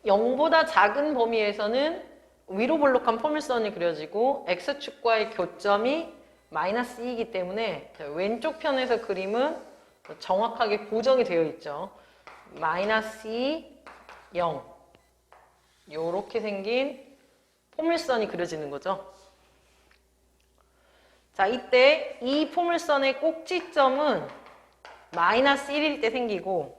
0보다 작은 범위에서는 위로 볼록한 포물선이 그려지고 x축과의 교점이 마이너스 2이기 때문에 왼쪽 편에서 그림은 정확하게 고정이 되어 있죠. 마이너스 2, 0 요렇게 생긴 포물선이 그려지는 거죠. 자, 이때 이 포물선의 꼭지점은 마이너스 1일 때 생기고,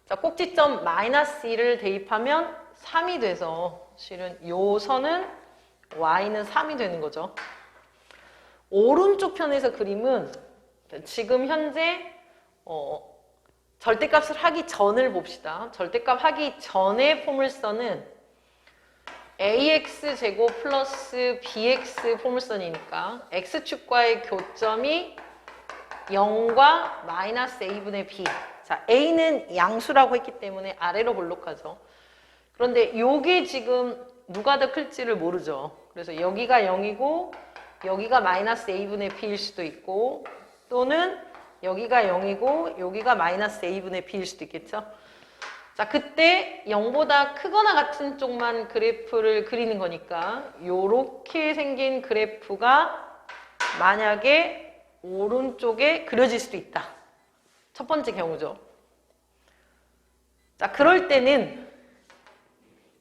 자, 꼭지점 마이너스 1을 대입하면 3이 돼서 실은 요 선은 y는 3이 되는 거죠. 오른쪽 편에서 그림은 지금 현재 절대값을 하기 전을 봅시다. 절대값 하기 전의 포물선은 ax제곱 플러스 bx 포물선이니까 x축과의 교점이 0과 마이너스 a분의 b. 자, a는 양수라고 했기 때문에 아래로 볼록하죠. 그런데 요게 지금 누가 더 클지를 모르죠. 그래서 여기가 0이고 여기가 마이너스 a분의 b일 수도 있고, 또는 여기가 0이고 여기가 마이너스 a분의 b일 수도 있겠죠. 자, 그때 0보다 크거나 같은 쪽만 그래프를 그리는 거니까 요렇게 생긴 그래프가 만약에 오른쪽에 그려질 수도 있다. 첫 번째 경우죠. 자, 그럴 때는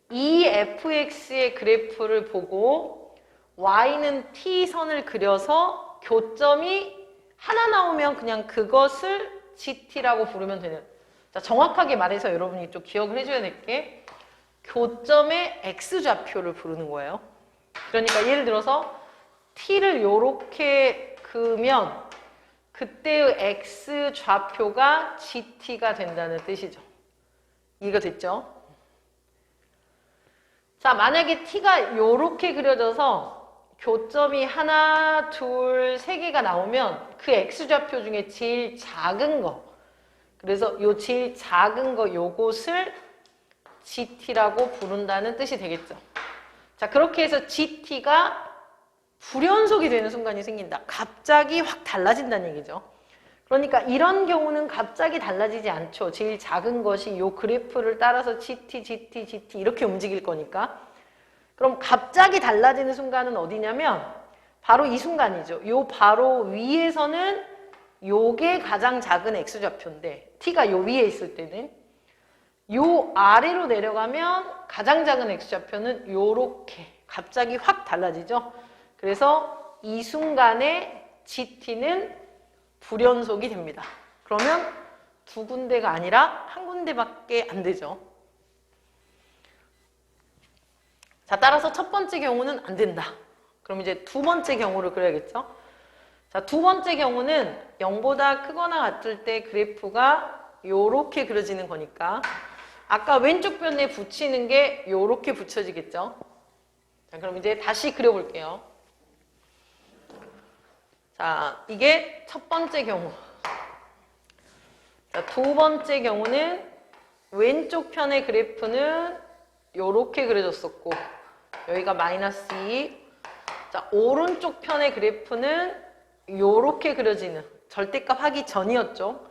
이 fx의 그래프를 보고 y는 t선을 그려서 교점이 하나 나오면 그냥 그것을 gt라고 부르면 되는. 자, 정확하게 말해서 여러분이 좀 기억을 해줘야 될 게 교점의 x좌표를 부르는 거예요. 그러니까 예를 들어서 t를 요렇게 그으면 그때의 x좌표가 gt가 된다는 뜻이죠. 이해가 됐죠? 자, 만약에 t가 요렇게 그려져서 교점이 하나, 둘, 세 개가 나오면 그 x좌표 중에 제일 작은 거, 그래서 요 제일 작은 거 요것을 gt라고 부른다는 뜻이 되겠죠. 자, 그렇게 해서 gt가 불연속이 되는 순간이 생긴다. 갑자기 확 달라진다는 얘기죠. 그러니까 이런 경우는 갑자기 달라지지 않죠. 제일 작은 것이 요 그래프를 따라서 GT, GT, GT 이렇게 움직일 거니까. 그럼 갑자기 달라지는 순간은 어디냐면 바로 이 순간이죠. 요 바로 위에서는 요게 가장 작은 x좌표인데 t가 요 위에 있을 때는, 요 아래로 내려가면 가장 작은 x좌표는 요렇게 갑자기 확 달라지죠. 그래서 이 순간에 gt는 불연속이 됩니다. 그러면 두 군데가 아니라 한 군데밖에 안 되죠. 자, 따라서 첫 번째 경우는 안 된다. 그럼 이제 두 번째 경우를 그려야겠죠. 자, 두 번째 경우는 0보다 크거나 같을 때 그래프가 요렇게 그려지는 거니까 아까 왼쪽 변에 붙이는 게 요렇게 붙여지겠죠. 자, 그럼 이제 다시 그려볼게요. 자, 이게 첫 번째 경우. 자, 두 번째 경우는 왼쪽 편의 그래프는 요렇게 그려졌었고 여기가 마이너스 2. 자, 오른쪽 편의 그래프는 요렇게 그려지는, 절대값 하기 전이었죠.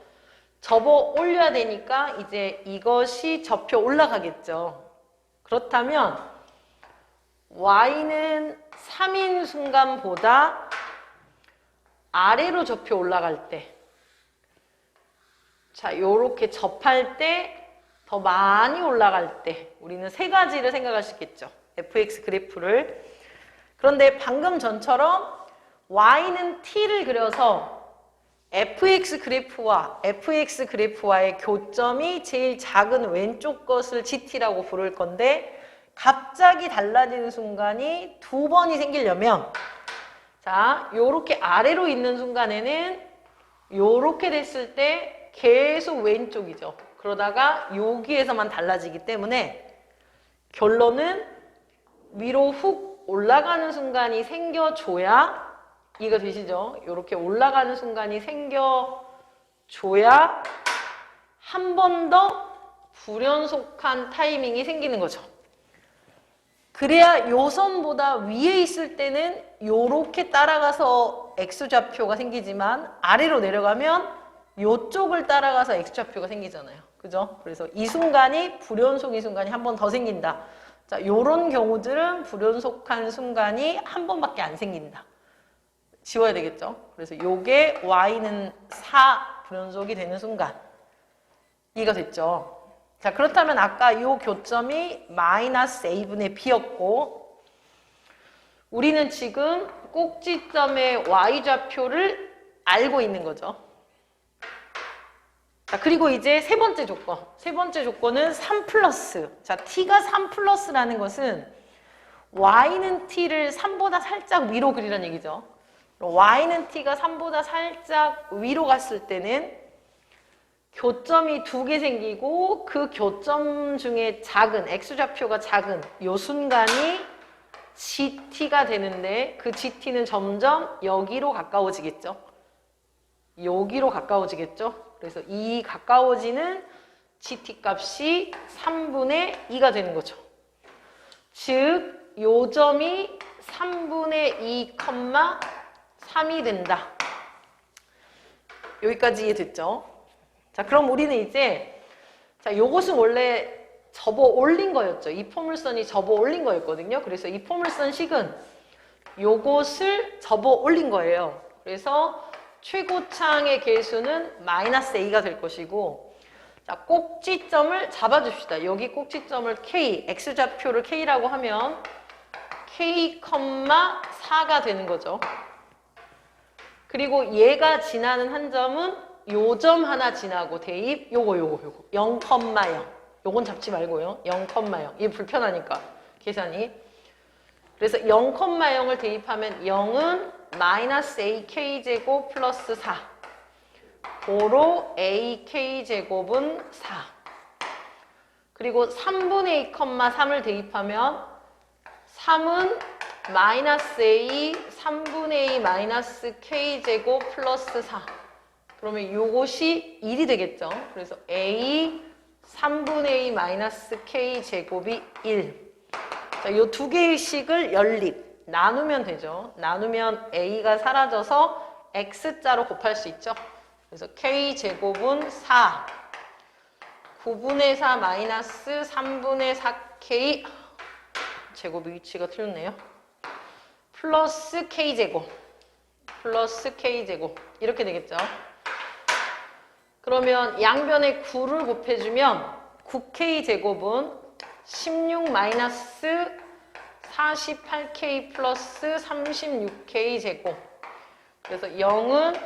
접어 올려야 되니까 이제 이것이 접혀 올라가겠죠. 그렇다면 y는 3인 순간보다 아래로 접혀 올라갈 때, 자, 요렇게 접할 때 더 많이 올라갈 때 우리는 세 가지를 생각할 수 있겠죠. fx 그래프를. 그런데 방금 전처럼 y는 t를 그려서 fx 그래프와의 교점이 제일 작은 왼쪽 것을 gt라고 부를 건데, 갑자기 달라지는 순간이 두 번이 생기려면, 자, 요렇게 아래로 있는 순간에는 요렇게 됐을 때 계속 왼쪽이죠. 그러다가 여기에서만 달라지기 때문에 결론은 위로 훅 올라가는 순간이 생겨줘야, 이해가 되시죠? 이렇게 올라가는 순간이 생겨줘야 한 번 더 불연속한 타이밍이 생기는 거죠. 그래야 요 선보다 위에 있을 때는 요렇게 따라가서 x좌표가 생기지만 아래로 내려가면 요쪽을 따라가서 x좌표가 생기잖아요. 그죠? 그래서 이 순간이 불연속인 순간이 한 번 더 생긴다. 자, 요런 경우들은 불연속한 순간이 한 번밖에 안 생긴다. 지워야 되겠죠? 그래서 요게 y는 4 불연속이 되는 순간. 이해가 됐죠? 자, 그렇다면 아까 요 교점이 마이너스 a분의 b였고, 우리는 지금 꼭지점의 y좌표를 알고 있는 거죠. 자, 그리고 이제 세 번째 조건. 세 번째 조건은 3 플러스. 자, t가 3 플러스라는 것은 y는 t를 3보다 살짝 위로 그리라는 얘기죠. y는 t가 3보다 살짝 위로 갔을 때는 교점이 2개 생기고 그 교점 중에 작은, x좌표가 작은 요 순간이 gt가 되는데 그 gt는 점점 여기로 가까워지겠죠. 여기로 가까워지겠죠. 그래서 이 가까워지는 gt 값이 3분의 2가 되는 거죠. 즉, 요 점이 3분의 2, 3이 된다. 여기까지 이해됐죠? 자, 그럼 우리는 이제, 자, 요것은 원래 접어 올린 거였죠. 이 포물선이 접어 올린 거였거든요. 그래서 이 포물선식은 요것을 접어 올린 거예요. 그래서 최고창의 개수는 마이너스 a가 될 것이고, 자, 꼭지점을 잡아줍시다. 여기 꼭지점을 k, x좌표를 k라고 하면 k, 4가 되는 거죠. 그리고 얘가 지나는 한 점은 요 점 하나 지나고 대입 요거 0,0 요건 잡지 말고요. 0,0 이게 불편하니까 계산이. 그래서 0,0을 대입하면 0은 마이너스 ak제곱 플러스 4 고로 ak제곱은 4 그리고 3분의 2,3을 대입하면 3은 마이너스 a 3분의 a 마이너스 k제곱 플러스 4 그러면 요것이 1이 되겠죠. 그래서 a 3분의 a 마이너스 k제곱이 1 자, 요 두 개의 식을 연립 나누면 되죠. 나누면 a가 사라져서 x자로 곱할 수 있죠. 그래서 k제곱은 4 9분의 4 마이너스 3분의 4k 제곱 위치가 틀렸네요. 플러스 k제곱 이렇게 되겠죠. 그러면 양변에 9를 곱해주면 9k제곱은 16 마이너스 48k 플러스 36k 제곱 그래서 0은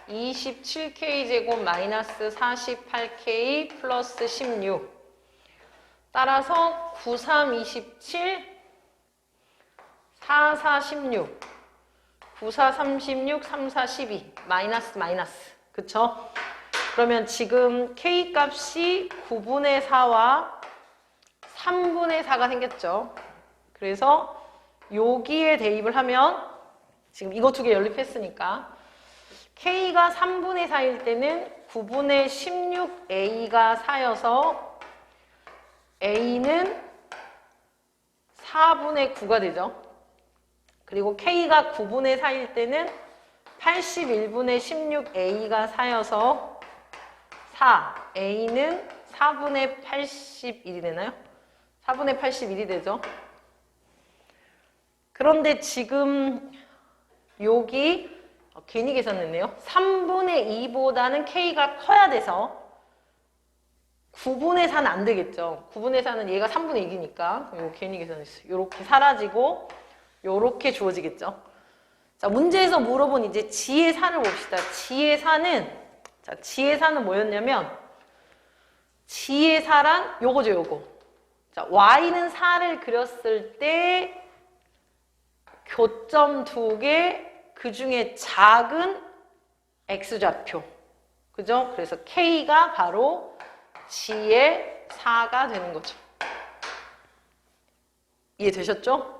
27k 제곱 마이너스 48k 플러스 16 따라서 9, 3, 27 4, 4, 16 9, 4, 36 3, 4, 12 마이너스 그쵸? 그러면 지금 k 값이 9분의 4와 3분의 4가 생겼죠. 그래서 여기에 대입을 하면 지금 이거 두 개 연립했으니까 k가 3분의 4일 때는 9분의 16a가 4여서 a는 4분의 9가 되죠. 그리고 k가 9분의 4일 때는 81분의 16a가 4여서 4, a는 4분의 81이 되나요? 4분의 81이 되죠. 그런데 지금 여기 괜히 계산했네요. 3분의 2보다는 k가 커야 돼서 9분의 4는 안 되겠죠. 9분의 4는 얘가 3분의 2이니까 이거 괜히 계산했어요. 이렇게 사라지고 이렇게 주어지겠죠. 자, 문제에서 물어본 이제 지의 4를 봅시다. 지의 4는 뭐였냐면 지의 4란 요거죠, 요거. 자, y는 4를 그렸을 때 교점 2개, 그 중에 작은 x좌표. 그죠? 그래서 k가 바로 g의 4가 되는 거죠. 이해되셨죠?